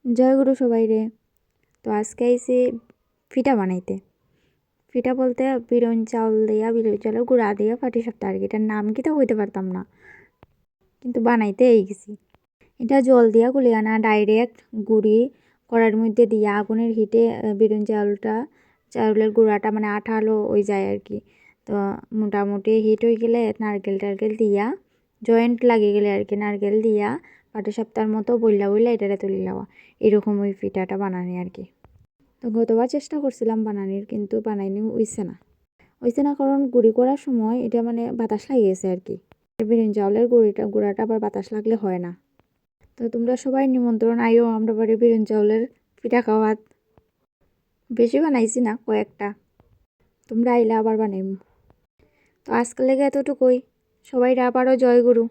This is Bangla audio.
জয় গুরু সবাই রে। তো আজকে আইসি পিঠা বানাইতে। পিঠা বলতে বিরন চাউল দিয়া, বিরন চাউলের গুঁড়া দিয়া পাটিসাপটা আর কি। এটার নাম কি তা হইতে পারতাম না, কিন্তু বানাইতে এই গেছি। এটা জল দিয়া গুলি আনা ডাইরেক্ট গুঁড়ি কড়াইয়ের মধ্যে দিয়া আগুনের হিটে বিরন চাউলের গুঁড়াটা মানে আঠালো হয়ে যায় আর কি। তো মোটামুটি হিট হয়ে গেলে নারকেল টারকেল দিয়া জয়েন্ট লাগিয়ে গেলে আর কি, নারকেল দিয়া পাটিসাপটার মতো বইলা বইলা এটারে তুলি লওয়া। এরকম ওই পিঠাটা বানানি আর কি। তো গতবার চেষ্টা করছিলাম বানানির, কিন্তু বানাইনি, হইছে না কারণ গুঁড়ি করার সময় এটা মানে বাতাস লাগিয়েছে আর কি। বিরিন চাউলের গুঁড়াটা আবার বাতাস লাগলে হয় না। তো তোমরা সবাই নিমন্ত্রণ আইও আমরা বাড়ি বিরিন চাউলের পিঠা খাওয়াত। বেশি বানাইছি না, কয়েকটা। তোমরা আইলে আবার বানাইম। তো আজকাল লেগে এতটুকুই। সবাই আবারও জয় গুরু।